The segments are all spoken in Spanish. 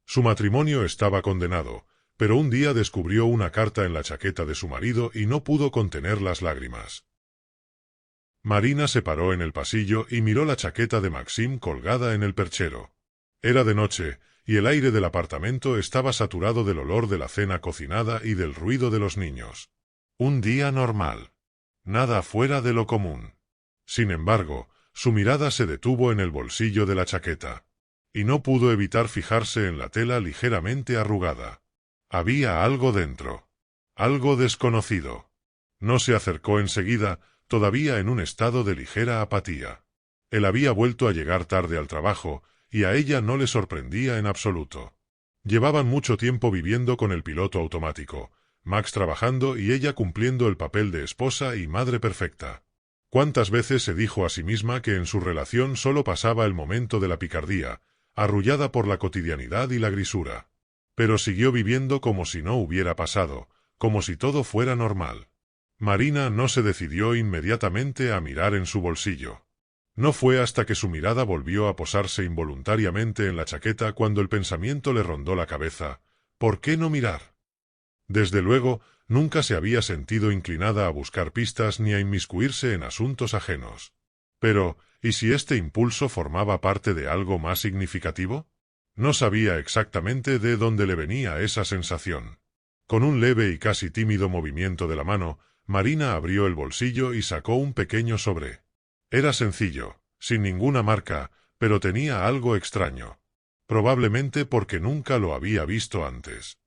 Su matrimonio estaba condenado, pero un día descubrió una carta en la chaqueta de su marido y no pudo contener las lágrimas. Marina se paró en el pasillo y miró la chaqueta de Maxim colgada en el perchero. Era de noche, y el aire del apartamento estaba saturado del olor de la cena cocinada y del ruido de los niños. Un día normal. Nada fuera de lo común. Sin embargo, su mirada se detuvo en el bolsillo de la chaqueta. Y no pudo evitar fijarse en la tela ligeramente arrugada. Había algo dentro. Algo desconocido. No se acercó enseguida, todavía en un estado de ligera apatía. Él había vuelto a llegar tarde al trabajo, y a ella no le sorprendía en absoluto. Llevaban mucho tiempo viviendo con el piloto automático, Max trabajando y ella cumpliendo el papel de esposa y madre perfecta. ¿Cuántas veces se dijo a sí misma que en su relación solo pasaba el momento de la picardía, arrullada por la cotidianidad y la grisura? Pero siguió viviendo como si no hubiera pasado, como si todo fuera normal. Marina no se decidió inmediatamente a mirar en su bolsillo. No fue hasta que su mirada volvió a posarse involuntariamente en la chaqueta cuando el pensamiento le rondó la cabeza. ¿Por qué no mirar? Desde luego, nunca se había sentido inclinada a buscar pistas ni a inmiscuirse en asuntos ajenos. Pero, ¿y si este impulso formaba parte de algo más significativo? No sabía exactamente de dónde le venía esa sensación. Con un leve y casi tímido movimiento de la mano, Marina abrió el bolsillo y sacó un pequeño sobre. Era sencillo, sin ninguna marca, pero tenía algo extraño. Probablemente porque nunca lo había visto antes.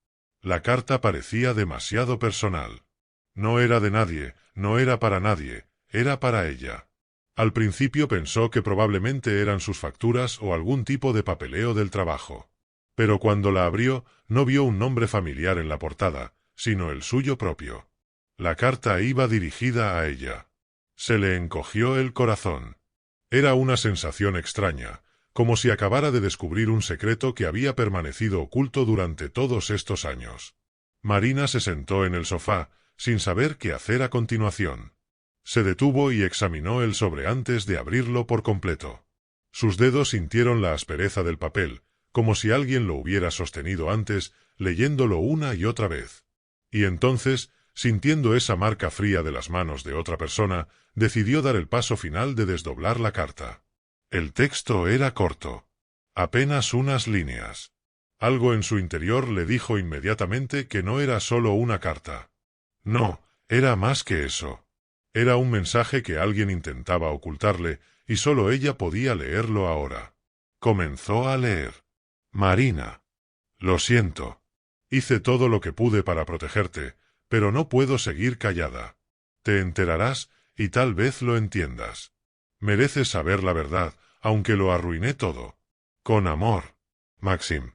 La carta parecía demasiado personal. No era de nadie, no era para nadie, era para ella. Al principio pensó que probablemente eran sus facturas o algún tipo de papeleo del trabajo. Pero cuando la abrió, no vio un nombre familiar en la portada, sino el suyo propio. La carta iba dirigida a ella. Se le encogió el corazón. Era una sensación extraña, como si acabara de descubrir un secreto que había permanecido oculto durante todos estos años. Marina se sentó en el sofá, sin saber qué hacer a continuación. Se detuvo y examinó el sobre antes de abrirlo por completo. Sus dedos sintieron la aspereza del papel, como si alguien lo hubiera sostenido antes, leyéndolo una y otra vez. Y entonces, sintiendo esa marca fría de las manos de otra persona, decidió dar el paso final de desdoblar la carta. El texto era corto. Apenas unas líneas. Algo en su interior le dijo inmediatamente que no era solo una carta. No, era más que eso. Era un mensaje que alguien intentaba ocultarle, y solo ella podía leerlo ahora. Comenzó a leer. Marina. Lo siento. Hice todo lo que pude para protegerte, pero no puedo seguir callada. Te enterarás, y tal vez lo entiendas. Mereces saber la verdad, aunque lo arruiné todo. Con amor. Maxim.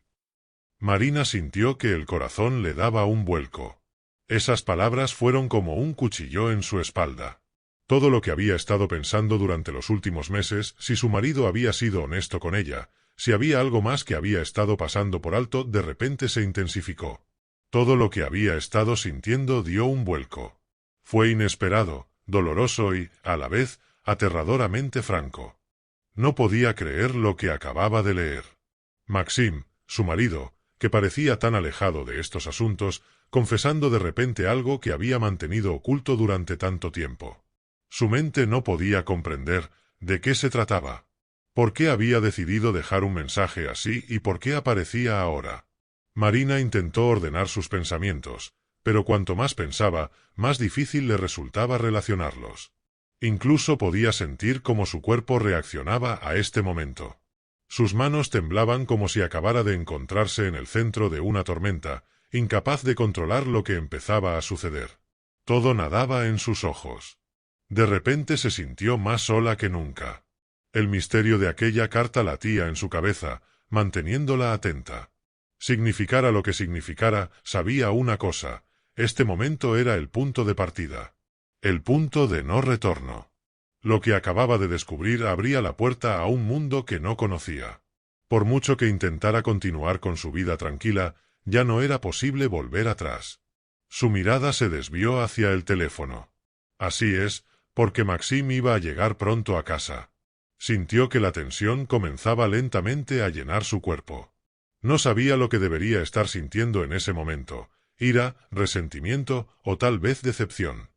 Marina sintió que el corazón le daba un vuelco. Esas palabras fueron como un cuchillo en su espalda. Todo lo que había estado pensando durante los últimos meses, si su marido había sido honesto con ella, si había algo más que había estado pasando por alto, de repente se intensificó. Todo lo que había estado sintiendo dio un vuelco. Fue inesperado, doloroso y, a la vez, aterradoramente franco. No podía creer lo que acababa de leer. Maxim, su marido, que parecía tan alejado de estos asuntos, confesando de repente algo que había mantenido oculto durante tanto tiempo. Su mente no podía comprender de qué se trataba. ¿Por qué había decidido dejar un mensaje así y por qué aparecía ahora? Marina intentó ordenar sus pensamientos, pero cuanto más pensaba, más difícil le resultaba relacionarlos. Incluso podía sentir cómo su cuerpo reaccionaba a este momento. Sus manos temblaban como si acabara de encontrarse en el centro de una tormenta, incapaz de controlar lo que empezaba a suceder. Todo nadaba en sus ojos. De repente se sintió más sola que nunca. El misterio de aquella carta latía en su cabeza, manteniéndola atenta. Significara lo que significara, sabía una cosa: este momento era el punto de partida. El punto de no retorno. Lo que acababa de descubrir abría la puerta a un mundo que no conocía. Por mucho que intentara continuar con su vida tranquila, ya no era posible volver atrás. Su mirada se desvió hacia el teléfono. Así es, porque Maxim iba a llegar pronto a casa. Sintió que la tensión comenzaba lentamente a llenar su cuerpo. No sabía lo que debería estar sintiendo en ese momento: ira, resentimiento o tal vez decepción.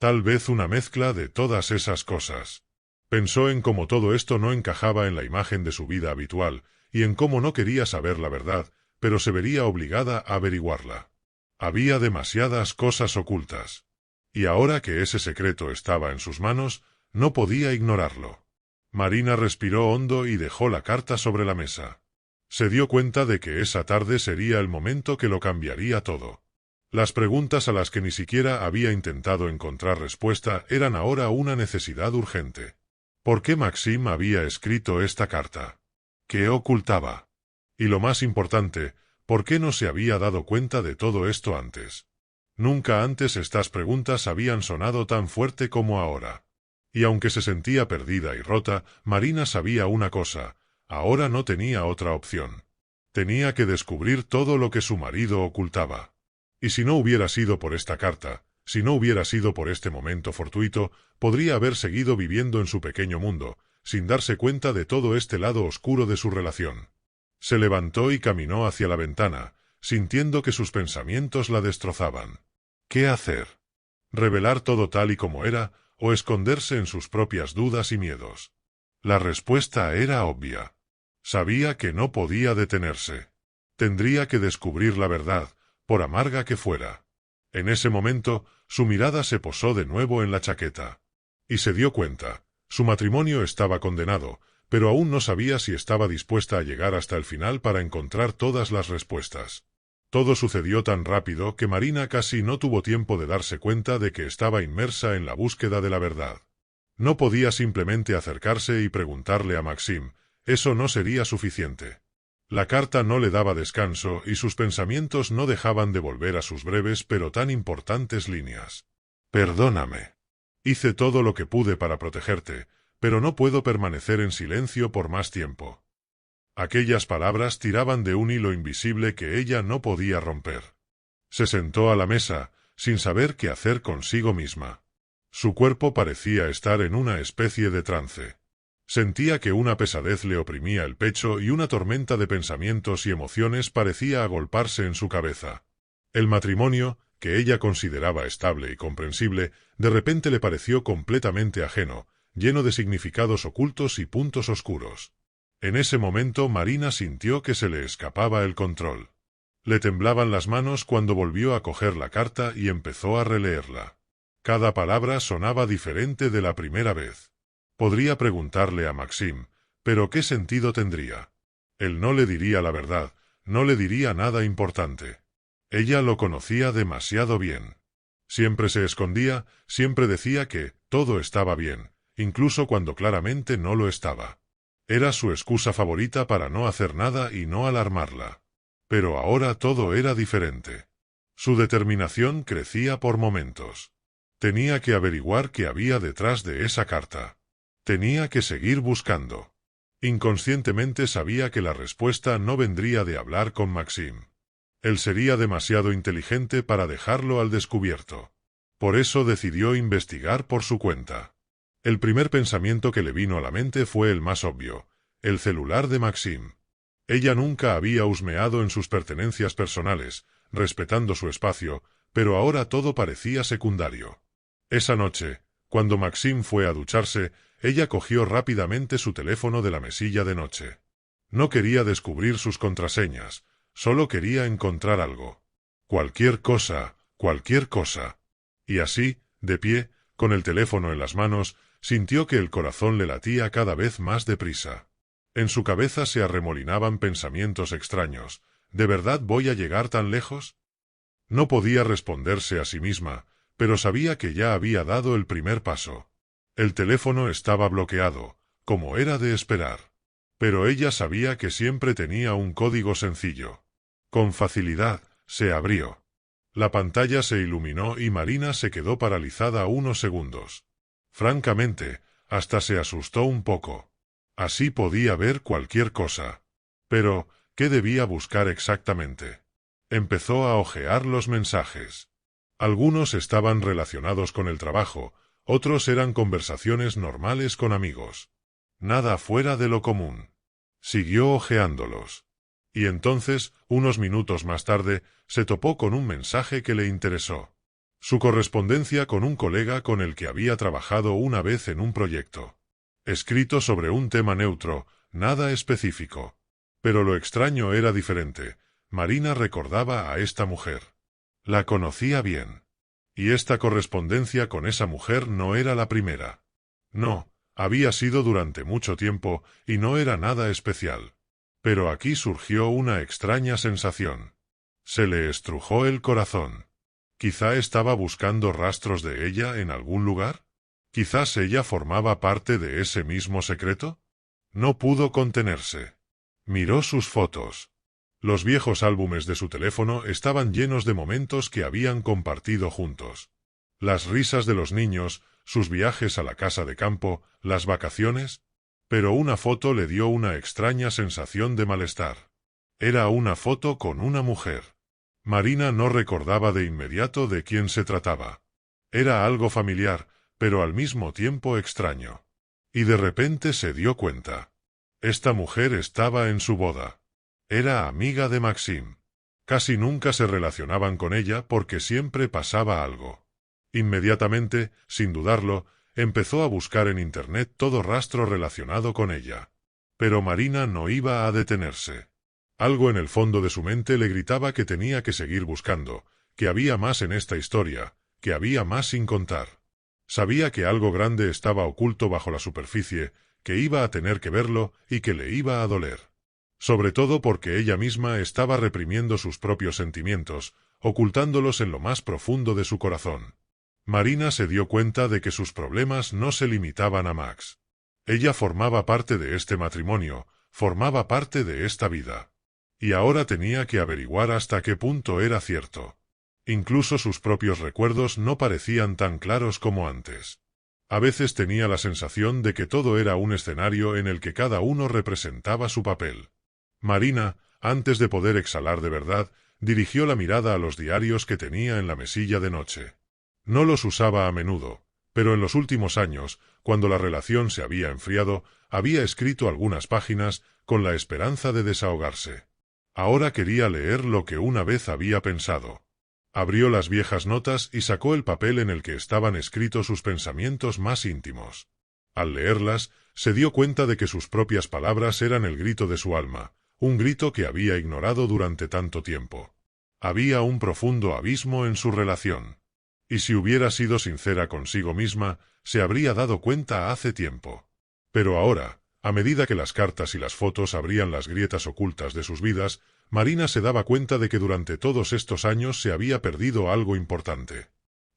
Tal vez una mezcla de todas esas cosas. Pensó en cómo todo esto no encajaba en la imagen de su vida habitual, y en cómo no quería saber la verdad, pero se vería obligada a averiguarla. Había demasiadas cosas ocultas. Y ahora que ese secreto estaba en sus manos, no podía ignorarlo. Marina respiró hondo y dejó la carta sobre la mesa. Se dio cuenta de que esa tarde sería el momento que lo cambiaría todo. Las preguntas a las que ni siquiera había intentado encontrar respuesta eran ahora una necesidad urgente. ¿Por qué Maxim había escrito esta carta? ¿Qué ocultaba? Y lo más importante, ¿por qué no se había dado cuenta de todo esto antes? Nunca antes estas preguntas habían sonado tan fuerte como ahora. Y aunque se sentía perdida y rota, Marina sabía una cosa: ahora no tenía otra opción. Tenía que descubrir todo lo que su marido ocultaba. Y si no hubiera sido por esta carta, si no hubiera sido por este momento fortuito, podría haber seguido viviendo en su pequeño mundo, sin darse cuenta de todo este lado oscuro de su relación. Se levantó y caminó hacia la ventana, sintiendo que sus pensamientos la destrozaban. ¿Qué hacer? ¿Revelar todo tal y como era, o esconderse en sus propias dudas y miedos? La respuesta era obvia. Sabía que no podía detenerse. Tendría que descubrir la verdad, por amarga que fuera. En ese momento, su mirada se posó de nuevo en la chaqueta. Y se dio cuenta: su matrimonio estaba condenado, pero aún no sabía si estaba dispuesta a llegar hasta el final para encontrar todas las respuestas. Todo sucedió tan rápido que Marina casi no tuvo tiempo de darse cuenta de que estaba inmersa en la búsqueda de la verdad. No podía simplemente acercarse y preguntarle a Maxim: eso no sería suficiente. La carta no le daba descanso y sus pensamientos no dejaban de volver a sus breves pero tan importantes líneas. Perdóname. Hice todo lo que pude para protegerte, pero no puedo permanecer en silencio por más tiempo. Aquellas palabras tiraban de un hilo invisible que ella no podía romper. Se sentó a la mesa, sin saber qué hacer consigo misma. Su cuerpo parecía estar en una especie de trance. Sentía que una pesadez le oprimía el pecho y una tormenta de pensamientos y emociones parecía agolparse en su cabeza. El matrimonio, que ella consideraba estable y comprensible, de repente le pareció completamente ajeno, lleno de significados ocultos y puntos oscuros. En ese momento Marina sintió que se le escapaba el control. Le temblaban las manos cuando volvió a coger la carta y empezó a releerla. Cada palabra sonaba diferente de la primera vez. Podría preguntarle a Maxim, pero ¿qué sentido tendría? Él no le diría la verdad, no le diría nada importante. Ella lo conocía demasiado bien. Siempre se escondía, siempre decía que todo estaba bien, incluso cuando claramente no lo estaba. Era su excusa favorita para no hacer nada y no alarmarla. Pero ahora todo era diferente. Su determinación crecía por momentos. Tenía que averiguar qué había detrás de esa carta. Tenía que seguir buscando. Inconscientemente sabía que la respuesta no vendría de hablar con Maxim. Él sería demasiado inteligente para dejarlo al descubierto. Por eso decidió investigar por su cuenta. El primer pensamiento que le vino a la mente fue el más obvio: el celular de Maxim. Ella nunca había husmeado en sus pertenencias personales, respetando su espacio, pero ahora todo parecía secundario. Esa noche, cuando Maxim fue a ducharse, ella cogió rápidamente su teléfono de la mesilla de noche. No quería descubrir sus contraseñas, solo quería encontrar algo. Cualquier cosa, cualquier cosa. Y así, de pie, con el teléfono en las manos, sintió que el corazón le latía cada vez más deprisa. En su cabeza se arremolinaban pensamientos extraños. ¿De verdad voy a llegar tan lejos? No podía responderse a sí misma, pero sabía que ya había dado el primer paso. El teléfono estaba bloqueado, como era de esperar. Pero ella sabía que siempre tenía un código sencillo. Con facilidad, se abrió. La pantalla se iluminó y Marina se quedó paralizada unos segundos. Francamente, hasta se asustó un poco. Así podía ver cualquier cosa. Pero, ¿qué debía buscar exactamente? Empezó a hojear los mensajes. Algunos estaban relacionados con el trabajo, otros eran conversaciones normales con amigos. Nada fuera de lo común. Siguió hojeándolos. Y entonces, unos minutos más tarde, se topó con un mensaje que le interesó. Su correspondencia con un colega con el que había trabajado una vez en un proyecto. Escrito sobre un tema neutro, nada específico. Pero lo extraño era diferente. Marina recordaba a esta mujer. La conocía bien. Y esta correspondencia con esa mujer no era la primera. No, había sido durante mucho tiempo, y no era nada especial. Pero aquí surgió una extraña sensación. Se le estrujó el corazón. ¿Quizá estaba buscando rastros de ella en algún lugar? ¿Quizás ella formaba parte de ese mismo secreto? No pudo contenerse. Miró sus fotos. Los viejos álbumes de su teléfono estaban llenos de momentos que habían compartido juntos. Las risas de los niños, sus viajes a la casa de campo, las vacaciones. Pero una foto le dio una extraña sensación de malestar. Era una foto con una mujer. Marina no recordaba de inmediato de quién se trataba. Era algo familiar, pero al mismo tiempo extraño. Y de repente se dio cuenta. Esta mujer estaba en su boda. Era amiga de Maxim. Casi nunca se relacionaban con ella porque siempre pasaba algo. Inmediatamente, sin dudarlo, empezó a buscar en Internet todo rastro relacionado con ella. Pero Marina no iba a detenerse. Algo en el fondo de su mente le gritaba que tenía que seguir buscando, que había más en esta historia, que había más sin contar. Sabía que algo grande estaba oculto bajo la superficie, que iba a tener que verlo y que le iba a doler. Sobre todo porque ella misma estaba reprimiendo sus propios sentimientos, ocultándolos en lo más profundo de su corazón. Marina se dio cuenta de que sus problemas no se limitaban a Max. Ella formaba parte de este matrimonio, formaba parte de esta vida. Y ahora tenía que averiguar hasta qué punto era cierto. Incluso sus propios recuerdos no parecían tan claros como antes. A veces tenía la sensación de que todo era un escenario en el que cada uno representaba su papel. Marina, antes de poder exhalar de verdad, dirigió la mirada a los diarios que tenía en la mesilla de noche. No los usaba a menudo, pero en los últimos años, cuando la relación se había enfriado, había escrito algunas páginas con la esperanza de desahogarse. Ahora quería leer lo que una vez había pensado. Abrió las viejas notas y sacó el papel en el que estaban escritos sus pensamientos más íntimos. Al leerlas, se dio cuenta de que sus propias palabras eran el grito de su alma, un grito que había ignorado durante tanto tiempo. Había un profundo abismo en su relación. Y si hubiera sido sincera consigo misma, se habría dado cuenta hace tiempo. Pero ahora, a medida que las cartas y las fotos abrían las grietas ocultas de sus vidas, Marina se daba cuenta de que durante todos estos años se había perdido algo importante.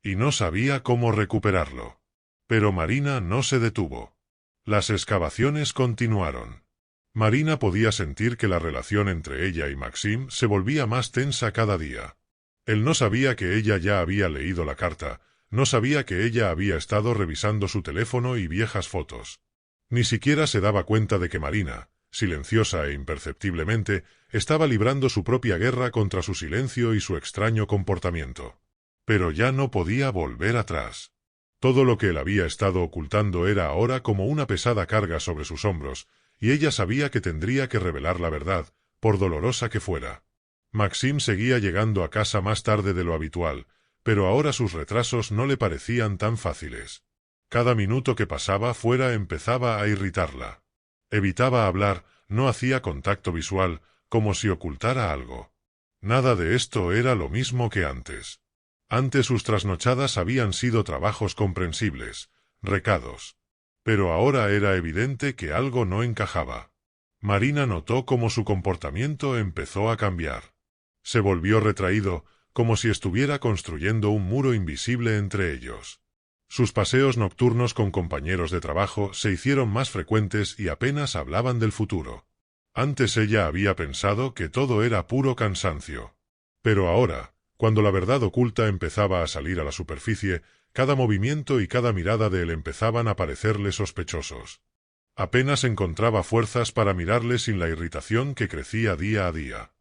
Y no sabía cómo recuperarlo. Pero Marina no se detuvo. Las excavaciones continuaron. Marina podía sentir que la relación entre ella y Maxim se volvía más tensa cada día. Él no sabía que ella ya había leído la carta, no sabía que ella había estado revisando su teléfono y viejas fotos. Ni siquiera se daba cuenta de que Marina, silenciosa e imperceptiblemente, estaba librando su propia guerra contra su silencio y su extraño comportamiento. Pero ya no podía volver atrás. Todo lo que él había estado ocultando era ahora como una pesada carga sobre sus hombros, y ella sabía que tendría que revelar la verdad, por dolorosa que fuera. Maxim seguía llegando a casa más tarde de lo habitual, pero ahora sus retrasos no le parecían tan fáciles. Cada minuto que pasaba fuera empezaba a irritarla. Evitaba hablar, no hacía contacto visual, como si ocultara algo. Nada de esto era lo mismo que antes. Antes sus trasnochadas habían sido trabajos comprensibles, recados. Pero ahora era evidente que algo no encajaba. Marina notó cómo su comportamiento empezó a cambiar. Se volvió retraído, como si estuviera construyendo un muro invisible entre ellos. Sus paseos nocturnos con compañeros de trabajo se hicieron más frecuentes y apenas hablaban del futuro. Antes ella había pensado que todo era puro cansancio. Pero ahora, cuando la verdad oculta empezaba a salir a la superficie, cada movimiento y cada mirada de él empezaban a parecerle sospechosos. Apenas encontraba fuerzas para mirarle sin la irritación que crecía día a día.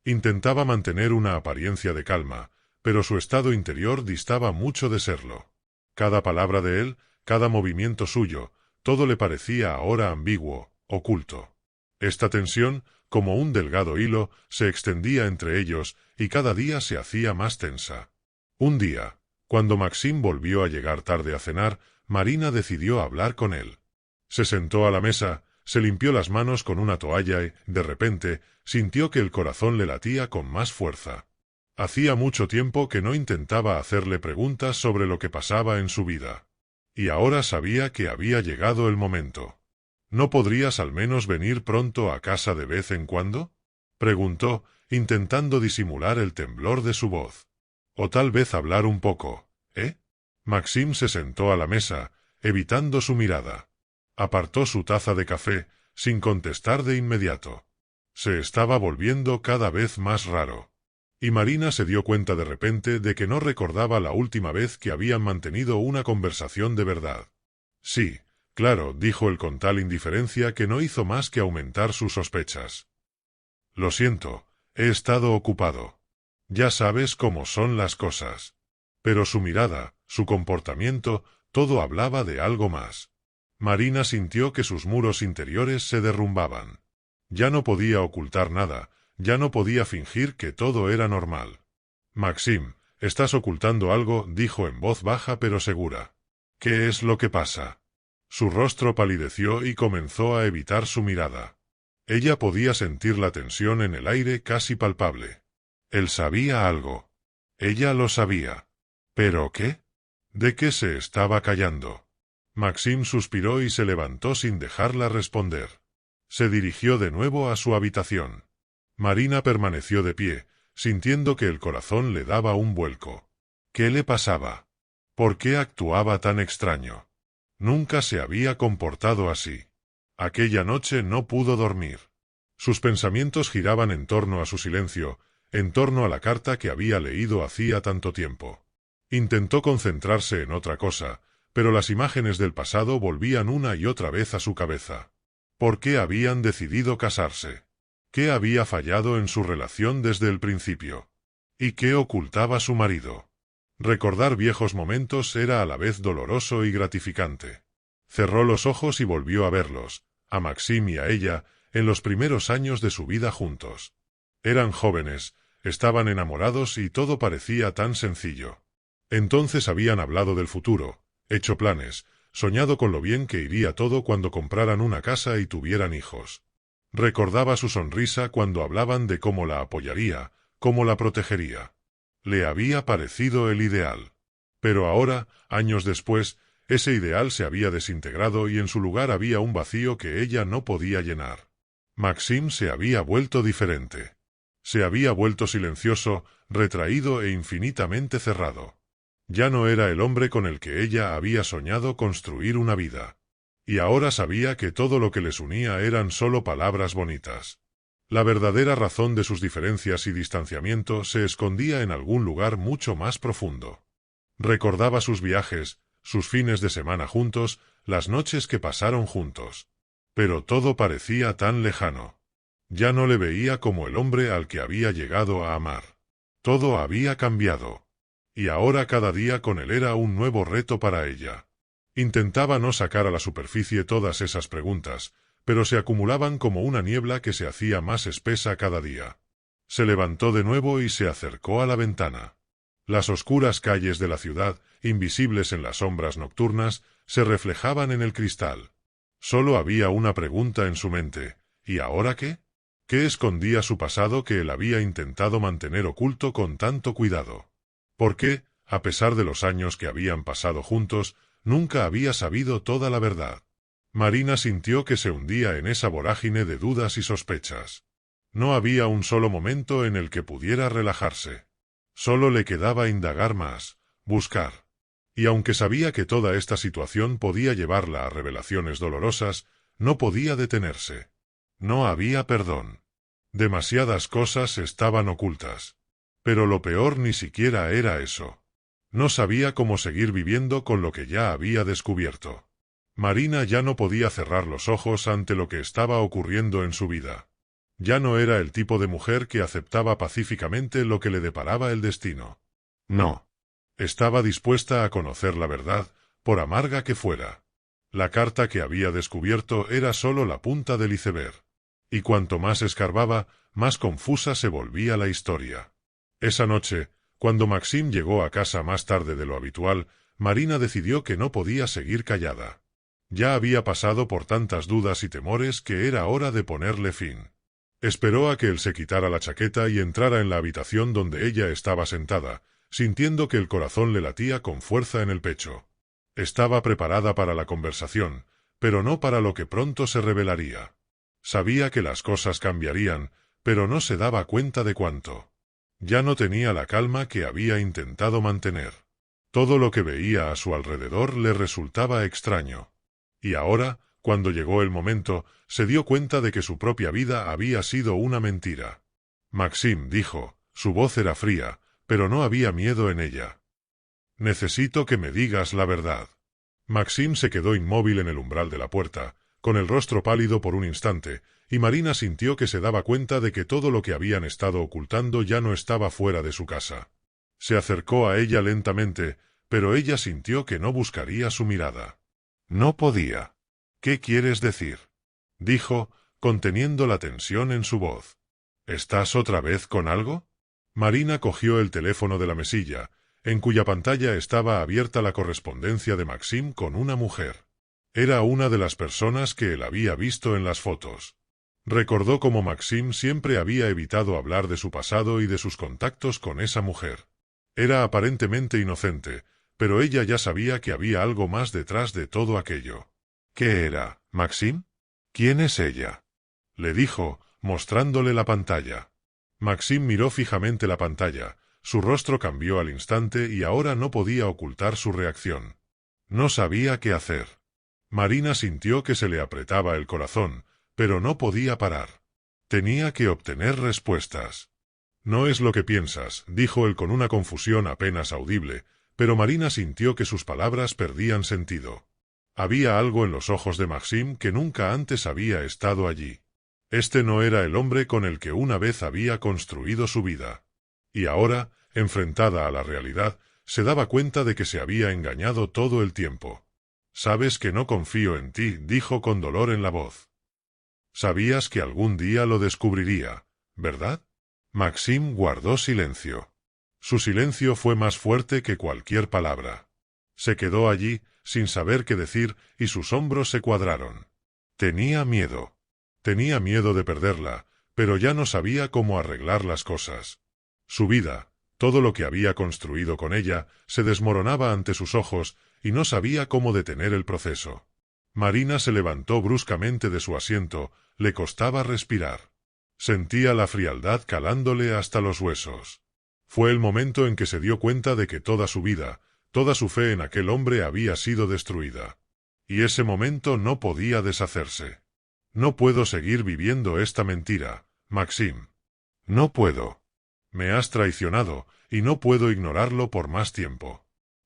Intentaba mantener una apariencia de calma, pero su estado interior distaba mucho de serlo. Cada palabra de él, cada movimiento suyo, todo le parecía ahora ambiguo, oculto. Esta tensión, como un delgado hilo, se extendía entre ellos y cada día se hacía más tensa. Un día, cuando Maxim volvió a llegar tarde a cenar, Marina decidió hablar con él. Se sentó a la mesa, se limpió las manos con una toalla y, de repente, sintió que el corazón le latía con más fuerza. Hacía mucho tiempo que no intentaba hacerle preguntas sobre lo que pasaba en su vida. Y ahora sabía que había llegado el momento. ¿No podrías al menos venir pronto a casa de vez en cuando?, preguntó, intentando disimular el temblor de su voz. O tal vez hablar un poco, ¿eh? Maxim se sentó a la mesa, evitando su mirada. Apartó su taza de café, sin contestar de inmediato. Se estaba volviendo cada vez más raro. Y Marina se dio cuenta de repente de que no recordaba la última vez que habían mantenido una conversación de verdad. Sí, claro, dijo él con tal indiferencia que no hizo más que aumentar sus sospechas. Lo siento, he estado ocupado. Ya sabes cómo son las cosas. Pero su mirada, su comportamiento, todo hablaba de algo más. Marina sintió que sus muros interiores se derrumbaban. Ya no podía ocultar nada, ya no podía fingir que todo era normal. Maxim, estás ocultando algo, dijo en voz baja pero segura. ¿Qué es lo que pasa? Su rostro palideció y comenzó a evitar su mirada. Ella podía sentir la tensión en el aire casi palpable. Él sabía algo. Ella lo sabía. ¿Pero qué? ¿De qué se estaba callando? Maxim suspiró y se levantó sin dejarla responder. Se dirigió de nuevo a su habitación. Marina permaneció de pie, sintiendo que el corazón le daba un vuelco. ¿Qué le pasaba? ¿Por qué actuaba tan extraño? Nunca se había comportado así. Aquella noche no pudo dormir. Sus pensamientos giraban en torno a su silencio, en torno a la carta que había leído hacía tanto tiempo. Intentó concentrarse en otra cosa, pero las imágenes del pasado volvían una y otra vez a su cabeza. ¿Por qué habían decidido casarse? ¿Qué había fallado en su relación desde el principio? ¿Y qué ocultaba su marido? Recordar viejos momentos era a la vez doloroso y gratificante. Cerró los ojos y volvió a verlos, a Maxim y a ella, en los primeros años de su vida juntos. Eran jóvenes, estaban enamorados y todo parecía tan sencillo. Entonces habían hablado del futuro, hecho planes, soñado con lo bien que iría todo cuando compraran una casa y tuvieran hijos. Recordaba su sonrisa cuando hablaban de cómo la apoyaría, cómo la protegería. Le había parecido el ideal. Pero ahora, años después, ese ideal se había desintegrado y en su lugar había un vacío que ella no podía llenar. Maxim se había vuelto diferente. Se había vuelto silencioso, retraído e infinitamente cerrado. Ya no era el hombre con el que ella había soñado construir una vida. Y ahora sabía que todo lo que les unía eran solo palabras bonitas. La verdadera razón de sus diferencias y distanciamiento se escondía en algún lugar mucho más profundo. Recordaba sus viajes, sus fines de semana juntos, las noches que pasaron juntos. Pero todo parecía tan lejano. Ya no le veía como el hombre al que había llegado a amar. Todo había cambiado. Y ahora cada día con él era un nuevo reto para ella. Intentaba no sacar a la superficie todas esas preguntas, pero se acumulaban como una niebla que se hacía más espesa cada día. Se levantó de nuevo y se acercó a la ventana. Las oscuras calles de la ciudad, invisibles en las sombras nocturnas, se reflejaban en el cristal. Solo había una pregunta en su mente, ¿y ahora qué? ¿Qué escondía su pasado que él había intentado mantener oculto con tanto cuidado? ¿Por qué, a pesar de los años que habían pasado juntos, nunca había sabido toda la verdad? Marina sintió que se hundía en esa vorágine de dudas y sospechas. No había un solo momento en el que pudiera relajarse. Solo le quedaba indagar más, buscar. Y aunque sabía que toda esta situación podía llevarla a revelaciones dolorosas, no podía detenerse. No había perdón. Demasiadas cosas estaban ocultas. Pero lo peor ni siquiera era eso. No sabía cómo seguir viviendo con lo que ya había descubierto. Marina ya no podía cerrar los ojos ante lo que estaba ocurriendo en su vida. Ya no era el tipo de mujer que aceptaba pacíficamente lo que le deparaba el destino. No. Estaba dispuesta a conocer la verdad, por amarga que fuera. La carta que había descubierto era solo la punta del iceberg. Y cuanto más escarbaba, más confusa se volvía la historia. Esa noche, cuando Maxim llegó a casa más tarde de lo habitual, Marina decidió que no podía seguir callada. Ya había pasado por tantas dudas y temores que era hora de ponerle fin. Esperó a que él se quitara la chaqueta y entrara en la habitación donde ella estaba sentada, sintiendo que el corazón le latía con fuerza en el pecho. Estaba preparada para la conversación, pero no para lo que pronto se revelaría. Sabía que las cosas cambiarían, pero no se daba cuenta de cuánto. Ya no tenía la calma que había intentado mantener. Todo lo que veía a su alrededor le resultaba extraño. Y ahora, cuando llegó el momento, se dio cuenta de que su propia vida había sido una mentira. Maxim, dijo, su voz era fría, pero no había miedo en ella. Necesito que me digas la verdad. Maxim se quedó inmóvil en el umbral de la puerta, con el rostro pálido por un instante, y Marina sintió que se daba cuenta de que todo lo que habían estado ocultando ya no estaba fuera de su casa. Se acercó a ella lentamente, pero ella sintió que no buscaría su mirada. No podía. ¿Qué quieres decir? Dijo, conteniendo la tensión en su voz. ¿Estás otra vez con algo? Marina cogió el teléfono de la mesilla, en cuya pantalla estaba abierta la correspondencia de Maxim con una mujer. Era una de las personas que él había visto en las fotos. Recordó cómo Maxim siempre había evitado hablar de su pasado y de sus contactos con esa mujer. Era aparentemente inocente, pero ella ya sabía que había algo más detrás de todo aquello. ¿Qué era, Maxim? ¿Quién es ella? Le dijo, mostrándole la pantalla. Maxim miró fijamente la pantalla, su rostro cambió al instante y ahora no podía ocultar su reacción. No sabía qué hacer. Marina sintió que se le apretaba el corazón, pero no podía parar. Tenía que obtener respuestas. No es lo que piensas, dijo él con una confusión apenas audible, pero Marina sintió que sus palabras perdían sentido. Había algo en los ojos de Maxim que nunca antes había estado allí. Este no era el hombre con el que una vez había construido su vida. Y ahora, enfrentada a la realidad, se daba cuenta de que se había engañado todo el tiempo. «Sabes que no confío en ti», dijo con dolor en la voz. «Sabías que algún día lo descubriría, ¿verdad?» Maxim guardó silencio. Su silencio fue más fuerte que cualquier palabra. Se quedó allí, sin saber qué decir, y sus hombros se cuadraron. Tenía miedo. Tenía miedo de perderla, pero ya no sabía cómo arreglar las cosas. Su vida, todo lo que había construido con ella, se desmoronaba ante sus ojos, y no sabía cómo detener el proceso. Marina se levantó bruscamente de su asiento, le costaba respirar. Sentía la frialdad calándole hasta los huesos. Fue el momento en que se dio cuenta de que toda su vida, toda su fe en aquel hombre había sido destruida. Y ese momento no podía deshacerse. «No puedo seguir viviendo esta mentira, Maxim. No puedo. Me has traicionado, y no puedo ignorarlo por más tiempo».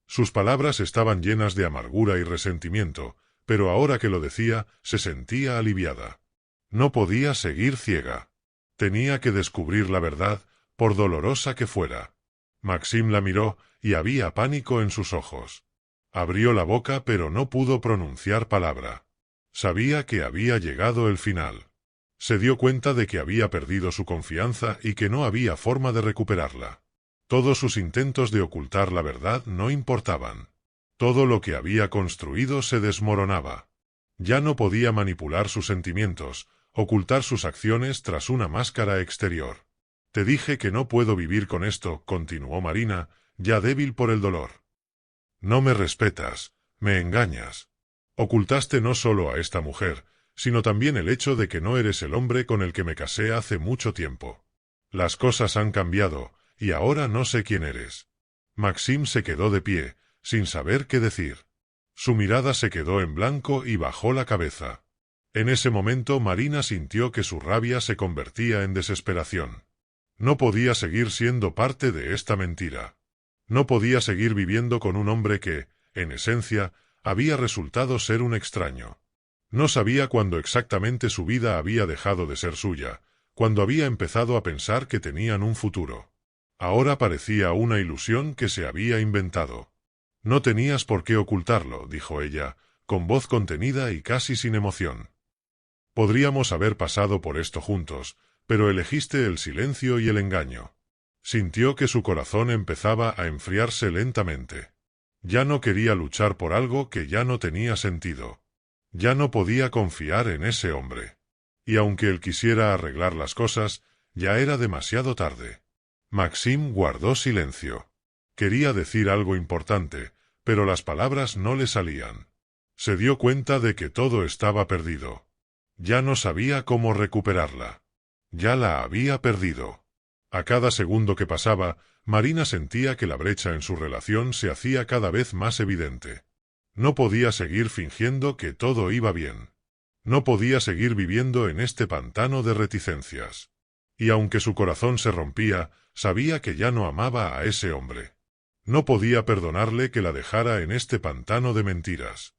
Sus palabras estaban llenas de amargura y resentimiento, pero ahora que lo decía, se sentía aliviada. No podía seguir ciega. Tenía que descubrir la verdad, por dolorosa que fuera. Maxim la miró, y había pánico en sus ojos. Abrió la boca pero no pudo pronunciar palabra. Sabía que había llegado el final. Se dio cuenta de que había perdido su confianza y que no había forma de recuperarla. Todos sus intentos de ocultar la verdad no importaban. Todo lo que había construido se desmoronaba. Ya no podía manipular sus sentimientos, ocultar sus acciones tras una máscara exterior. «Te dije que no puedo vivir con esto», continuó Marina, ya débil por el dolor. «No me respetas, me engañas. Ocultaste no solo a esta mujer, sino también el hecho de que no eres el hombre con el que me casé hace mucho tiempo. Las cosas han cambiado, y ahora no sé quién eres». Maxim se quedó de pie, sin saber qué decir. Su mirada se quedó en blanco y bajó la cabeza. En ese momento Marina sintió que su rabia se convertía en desesperación. No podía seguir siendo parte de esta mentira. No podía seguir viviendo con un hombre que, en esencia, había resultado ser un extraño. No sabía cuándo exactamente su vida había dejado de ser suya, cuando había empezado a pensar que tenían un futuro. Ahora parecía una ilusión que se había inventado. «No tenías por qué ocultarlo», dijo ella, con voz contenida y casi sin emoción. Podríamos haber pasado por esto juntos, pero elegiste el silencio y el engaño. Sintió que su corazón empezaba a enfriarse lentamente. Ya no quería luchar por algo que ya no tenía sentido. Ya no podía confiar en ese hombre. Y aunque él quisiera arreglar las cosas, ya era demasiado tarde. Maxim guardó silencio. Quería decir algo importante, pero las palabras no le salían. Se dio cuenta de que todo estaba perdido. Ya no sabía cómo recuperarla. Ya la había perdido. A cada segundo que pasaba, Marina sentía que la brecha en su relación se hacía cada vez más evidente. No podía seguir fingiendo que todo iba bien. No podía seguir viviendo en este pantano de reticencias. Y aunque su corazón se rompía, sabía que ya no amaba a ese hombre. No podía perdonarle que la dejara en este pantano de mentiras.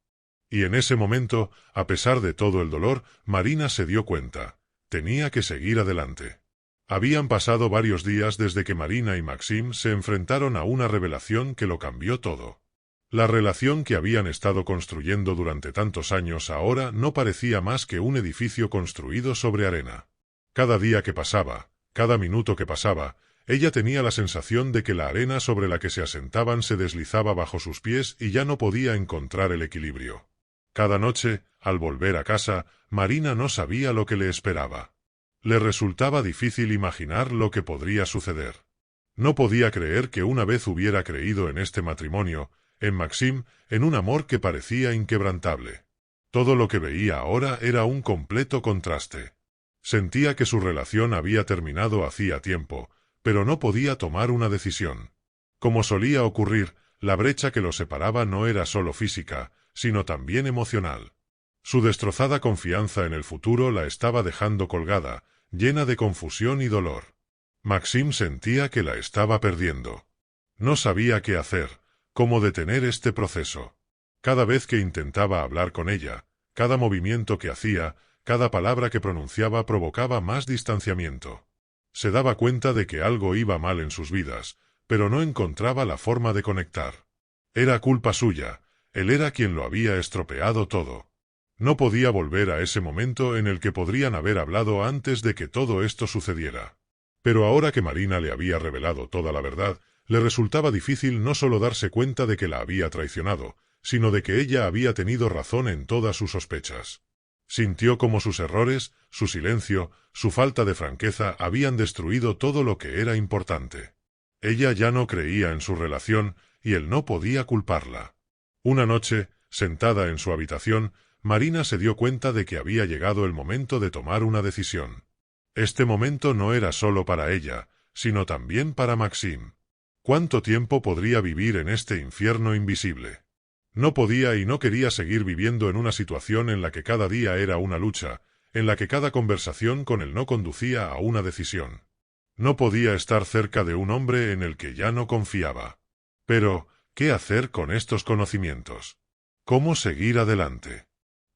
Y en ese momento, a pesar de todo el dolor, Marina se dio cuenta. Tenía que seguir adelante. Habían pasado varios días desde que Marina y Maxim se enfrentaron a una revelación que lo cambió todo. La relación que habían estado construyendo durante tantos años ahora no parecía más que un edificio construido sobre arena. Cada día que pasaba, cada minuto que pasaba, ella tenía la sensación de que la arena sobre la que se asentaban se deslizaba bajo sus pies y ya no podía encontrar el equilibrio. Cada noche, al volver a casa, Marina no sabía lo que le esperaba. Le resultaba difícil imaginar lo que podría suceder. No podía creer que una vez hubiera creído en este matrimonio, en Maxim, en un amor que parecía inquebrantable. Todo lo que veía ahora era un completo contraste. Sentía que su relación había terminado hacía tiempo, pero no podía tomar una decisión. Como solía ocurrir, la brecha que los separaba no era solo física, sino también emocional. Su destrozada confianza en el futuro la estaba dejando colgada, llena de confusión y dolor. Maxim sentía que la estaba perdiendo. No sabía qué hacer, cómo detener este proceso. Cada vez que intentaba hablar con ella, cada movimiento que hacía, cada palabra que pronunciaba provocaba más distanciamiento. Se daba cuenta de que algo iba mal en sus vidas, pero no encontraba la forma de conectar. Era culpa suya, él era quien lo había estropeado todo. No podía volver a ese momento en el que podrían haber hablado antes de que todo esto sucediera. Pero ahora que Marina le había revelado toda la verdad, le resultaba difícil no solo darse cuenta de que la había traicionado, sino de que ella había tenido razón en todas sus sospechas. Sintió como sus errores, su silencio, su falta de franqueza habían destruido todo lo que era importante. Ella ya no creía en su relación, y él no podía culparla. Una noche, sentada en su habitación, Marina se dio cuenta de que había llegado el momento de tomar una decisión. Este momento no era solo para ella, sino también para Maxim. ¿Cuánto tiempo podría vivir en este infierno invisible? No podía y no quería seguir viviendo en una situación en la que cada día era una lucha, en la que cada conversación con él no conducía a una decisión. No podía estar cerca de un hombre en el que ya no confiaba. Pero, ¿qué hacer con estos conocimientos? ¿Cómo seguir adelante?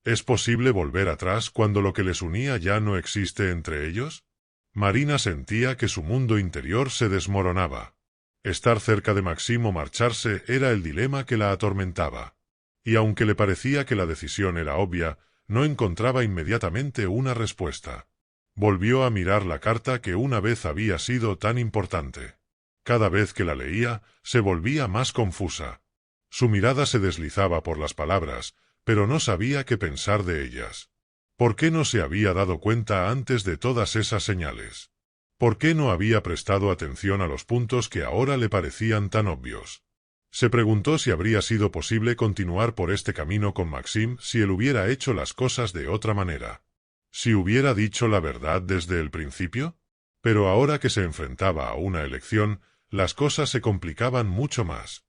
¿Es posible volver atrás cuando lo que les unía ya no existe entre ellos? Marina sentía que su mundo interior se desmoronaba. Estar cerca de Maxim o marcharse era el dilema que la atormentaba. Y aunque le parecía que la decisión era obvia, no encontraba inmediatamente una respuesta. Volvió a mirar la carta que una vez había sido tan importante. Cada vez que la leía, se volvía más confusa. Su mirada se deslizaba por las palabras, pero no sabía qué pensar de ellas. ¿Por qué no se había dado cuenta antes de todas esas señales? ¿Por qué no había prestado atención a los puntos que ahora le parecían tan obvios? Se preguntó si habría sido posible continuar por este camino con Maxim si él hubiera hecho las cosas de otra manera. ¿Si hubiera dicho la verdad desde el principio? Pero ahora que se enfrentaba a una elección, las cosas se complicaban mucho más.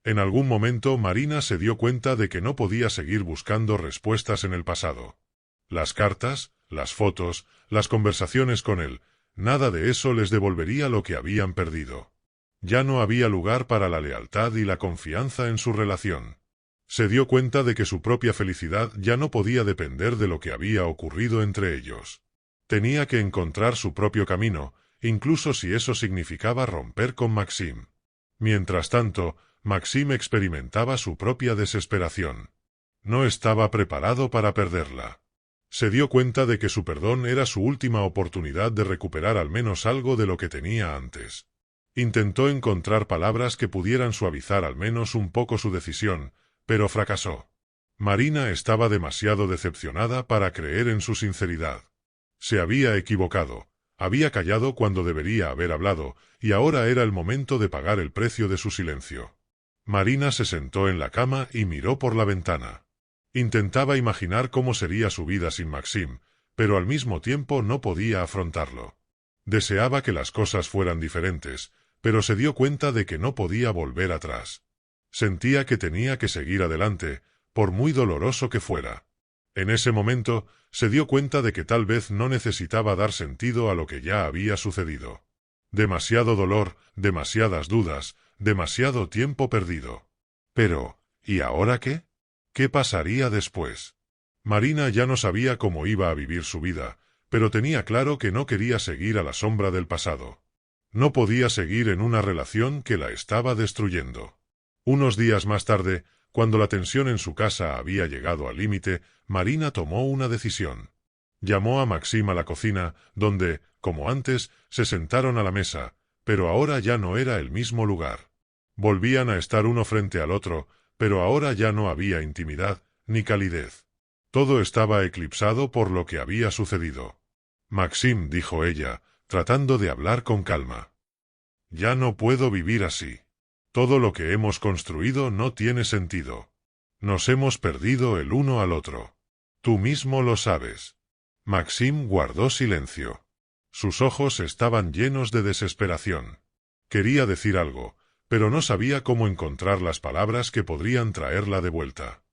En algún momento Marina se dio cuenta de que no podía seguir buscando respuestas en el pasado. Las cartas, las fotos, las conversaciones con él, nada de eso les devolvería lo que habían perdido. Ya no había lugar para la lealtad y la confianza en su relación. Se dio cuenta de que su propia felicidad ya no podía depender de lo que había ocurrido entre ellos. Tenía que encontrar su propio camino, incluso si eso significaba romper con Maxim. Mientras tanto, Maxim experimentaba su propia desesperación. No estaba preparado para perderla. Se dio cuenta de que su perdón era su última oportunidad de recuperar al menos algo de lo que tenía antes. Intentó encontrar palabras que pudieran suavizar al menos un poco su decisión, pero fracasó. Marina estaba demasiado decepcionada para creer en su sinceridad. Se había equivocado, había callado cuando debería haber hablado, y ahora era el momento de pagar el precio de su silencio. Marina se sentó en la cama y miró por la ventana. Intentaba imaginar cómo sería su vida sin Maxim, pero al mismo tiempo no podía afrontarlo. Deseaba que las cosas fueran diferentes, pero se dio cuenta de que no podía volver atrás. Sentía que tenía que seguir adelante, por muy doloroso que fuera. En ese momento, se dio cuenta de que tal vez no necesitaba dar sentido a lo que ya había sucedido. Demasiado dolor, demasiadas dudas, demasiado tiempo perdido. Pero, ¿y ahora qué? ¿Qué pasaría después? Marina ya no sabía cómo iba a vivir su vida, pero tenía claro que no quería seguir a la sombra del pasado. No podía seguir en una relación que la estaba destruyendo. Unos días más tarde, cuando la tensión en su casa había llegado al límite, Marina tomó una decisión. Llamó a Maxim a la cocina, donde, como antes, se sentaron a la mesa, pero ahora ya no era el mismo lugar. Volvían a estar uno frente al otro, pero ahora ya no había intimidad, ni calidez. Todo estaba eclipsado por lo que había sucedido. Maxim, dijo ella, tratando de hablar con calma. Ya no puedo vivir así. Todo lo que hemos construido no tiene sentido. Nos hemos perdido el uno al otro. Tú mismo lo sabes. Maxim guardó silencio. Sus ojos estaban llenos de desesperación. Quería decir algo, pero no sabía cómo encontrar las palabras que podrían traerla de vuelta.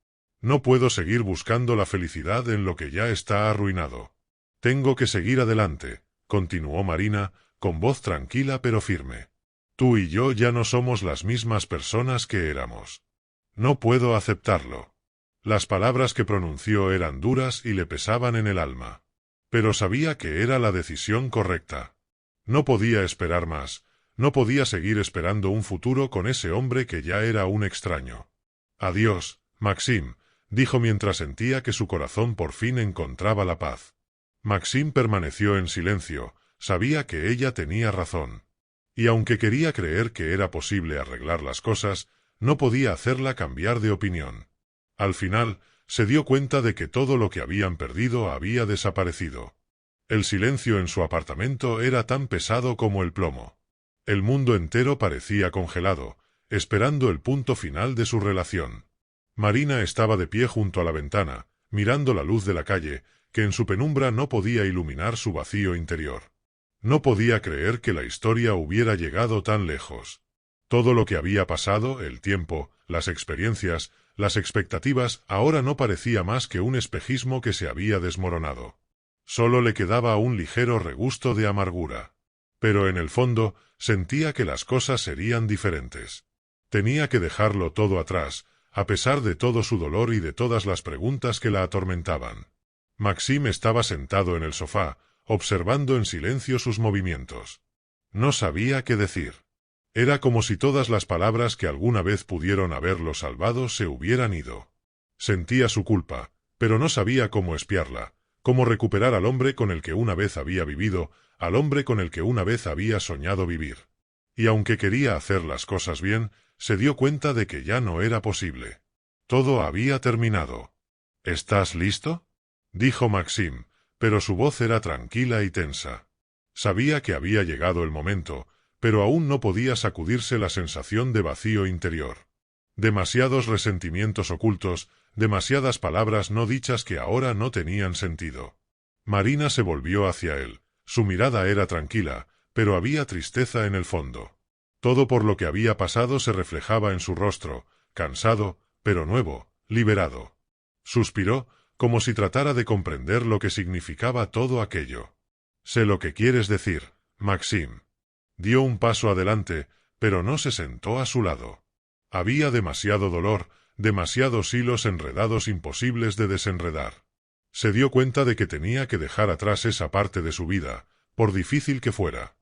No puedo seguir buscando la felicidad en lo que ya está arruinado. Tengo que seguir adelante, continuó Marina, con voz tranquila pero firme. Tú y yo ya no somos las mismas personas que éramos. No puedo aceptarlo. Las palabras que pronunció eran duras y le pesaban en el alma. Pero sabía que era la decisión correcta. No podía esperar más, no podía seguir esperando un futuro con ese hombre que ya era un extraño. Adiós, Maxim, dijo mientras sentía que su corazón por fin encontraba la paz. Maxim permaneció en silencio, sabía que ella tenía razón. Y aunque quería creer que era posible arreglar las cosas, no podía hacerla cambiar de opinión. Al final, se dio cuenta de que todo lo que habían perdido había desaparecido. El silencio en su apartamento era tan pesado como el plomo. El mundo entero parecía congelado, esperando el punto final de su relación. Marina estaba de pie junto a la ventana, mirando la luz de la calle, que en su penumbra no podía iluminar su vacío interior. No podía creer que la historia hubiera llegado tan lejos. Todo lo que había pasado, el tiempo, las experiencias, las expectativas, ahora no parecía más que un espejismo que se había desmoronado. Solo le quedaba un ligero regusto de amargura. Pero en el fondo, sentía que las cosas serían diferentes. Tenía que dejarlo todo atrás, a pesar de todo su dolor y de todas las preguntas que la atormentaban. Maxim estaba sentado en el sofá, observando en silencio sus movimientos. No sabía qué decir. Era como si todas las palabras que alguna vez pudieron haberlo salvado se hubieran ido. Sentía su culpa, pero no sabía cómo expiarla, cómo recuperar al hombre con el que una vez había vivido, al hombre con el que una vez había soñado vivir. Y aunque quería hacer las cosas bien, se dio cuenta de que ya no era posible. Todo había terminado. ¿Estás listo?, dijo Maxim, pero su voz era tranquila y tensa. Sabía que había llegado el momento, pero aún no podía sacudirse la sensación de vacío interior. Demasiados resentimientos ocultos, demasiadas palabras no dichas que ahora no tenían sentido. Marina se volvió hacia él. Su mirada era tranquila, pero había tristeza en el fondo. Todo por lo que había pasado se reflejaba en su rostro, cansado, pero nuevo, liberado. Suspiró, como si tratara de comprender lo que significaba todo aquello. Sé lo que quieres decir, Maxim. Dio un paso adelante, pero no se sentó a su lado. Había demasiado dolor, demasiados hilos enredados imposibles de desenredar. Se dio cuenta de que tenía que dejar atrás esa parte de su vida, por difícil que fuera.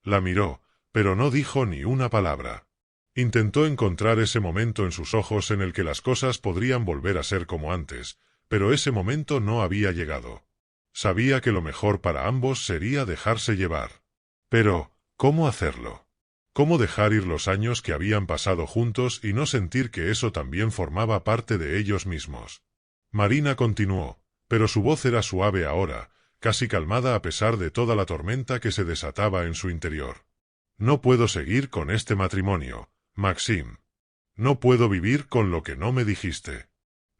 La miró, pero no dijo ni una palabra. Intentó encontrar ese momento en sus ojos en el que las cosas podrían volver a ser como antes, pero ese momento no había llegado. Sabía que lo mejor para ambos sería dejarse llevar. Pero, ¿cómo hacerlo? ¿Cómo dejar ir los años que habían pasado juntos y no sentir que eso también formaba parte de ellos mismos? Marina continuó, pero su voz era suave ahora, casi calmada a pesar de toda la tormenta que se desataba en su interior. No puedo seguir con este matrimonio, Maxim. No puedo vivir con lo que no me dijiste.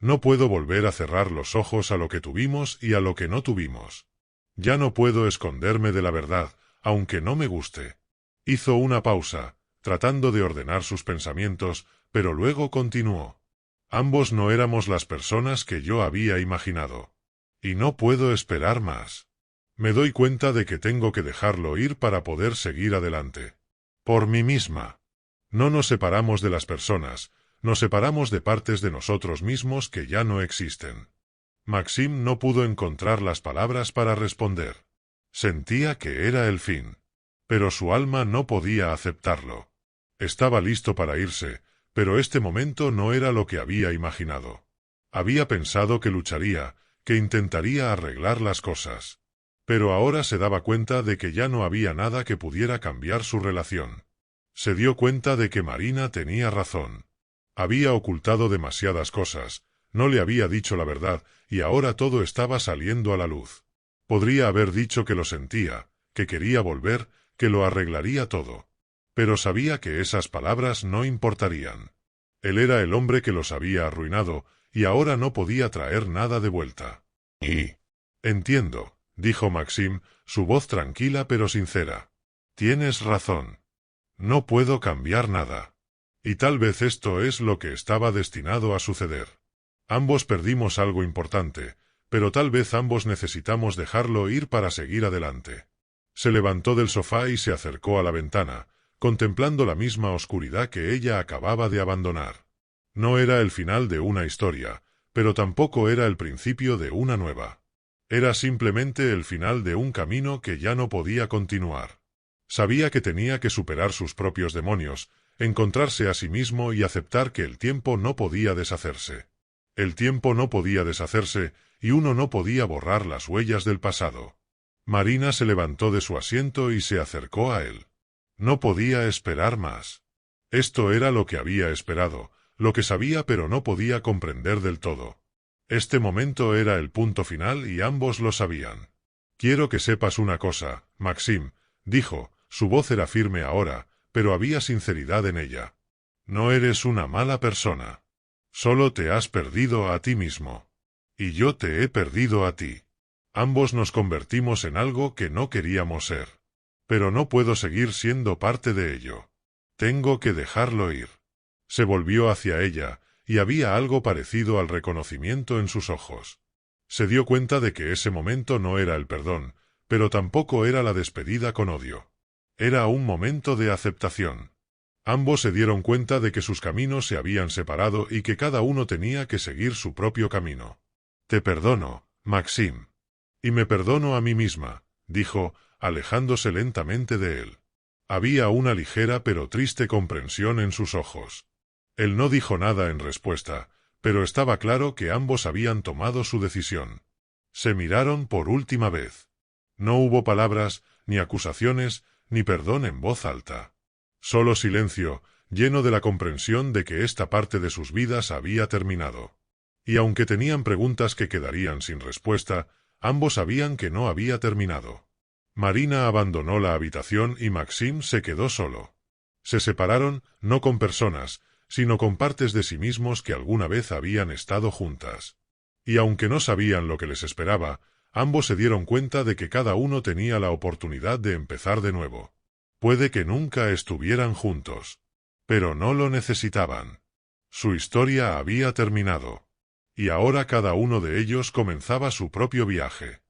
No puedo volver a cerrar los ojos a lo que tuvimos y a lo que no tuvimos. Ya no puedo esconderme de la verdad, aunque no me guste. Hizo una pausa, tratando de ordenar sus pensamientos, pero luego continuó. Ambos no éramos las personas que yo había imaginado. Y no puedo esperar más. Me doy cuenta de que tengo que dejarlo ir para poder seguir adelante. Por mí misma. No nos separamos de las personas, nos separamos de partes de nosotros mismos que ya no existen. Maxim no pudo encontrar las palabras para responder. Sentía que era el fin. Pero su alma no podía aceptarlo. Estaba listo para irse, pero este momento no era lo que había imaginado. Había pensado que lucharía, que intentaría arreglar las cosas. Pero ahora se daba cuenta de que ya no había nada que pudiera cambiar su relación. Se dio cuenta de que Marina tenía razón. Había ocultado demasiadas cosas, no le había dicho la verdad, y ahora todo estaba saliendo a la luz. Podría haber dicho que lo sentía, que quería volver, que lo arreglaría todo. Pero sabía que esas palabras no importarían. Él era el hombre que los había arruinado, y ahora no podía traer nada de vuelta. Entiendo, dijo Maxim, su voz tranquila pero sincera. Tienes razón. No puedo cambiar nada. Y tal vez esto es lo que estaba destinado a suceder. Ambos perdimos algo importante, pero tal vez ambos necesitamos dejarlo ir para seguir adelante. Se levantó del sofá y se acercó a la ventana, contemplando la misma oscuridad que ella acababa de abandonar. No era el final de una historia, pero tampoco era el principio de una nueva. Era simplemente el final de un camino que ya no podía continuar. Sabía que tenía que superar sus propios demonios, encontrarse a sí mismo y aceptar que el tiempo no podía deshacerse. El tiempo no podía deshacerse, y uno no podía borrar las huellas del pasado. Marina se levantó de su asiento y se acercó a él. No podía esperar más. Esto era lo que había esperado, lo que sabía pero no podía comprender del todo. Este momento era el punto final y ambos lo sabían. Quiero que sepas una cosa, Maxim, dijo, su voz era firme ahora, pero había sinceridad en ella. No eres una mala persona. Solo te has perdido a ti mismo. Y yo te he perdido a ti. Ambos nos convertimos en algo que no queríamos ser. Pero no puedo seguir siendo parte de ello. Tengo que dejarlo ir. Se volvió hacia ella, y había algo parecido al reconocimiento en sus ojos. Se dio cuenta de que ese momento no era el perdón, pero tampoco era la despedida con odio. Era un momento de aceptación. Ambos se dieron cuenta de que sus caminos se habían separado y que cada uno tenía que seguir su propio camino. Te perdono, Maxim. Y me perdono a mí misma, dijo, alejándose lentamente de él. Había una ligera pero triste comprensión en sus ojos. Él no dijo nada en respuesta, pero estaba claro que ambos habían tomado su decisión. Se miraron por última vez. No hubo palabras, ni acusaciones, ni perdón en voz alta. Solo silencio, lleno de la comprensión de que esta parte de sus vidas había terminado. Y aunque tenían preguntas que quedarían sin respuesta, ambos sabían que no había terminado. Marina abandonó la habitación y Maxim se quedó solo. Se separaron, no con personas, sino con partes de sí mismos que alguna vez habían estado juntas. Y aunque no sabían lo que les esperaba, ambos se dieron cuenta de que cada uno tenía la oportunidad de empezar de nuevo. Puede que nunca estuvieran juntos. Pero no lo necesitaban. Su historia había terminado. Y ahora cada uno de ellos comenzaba su propio viaje.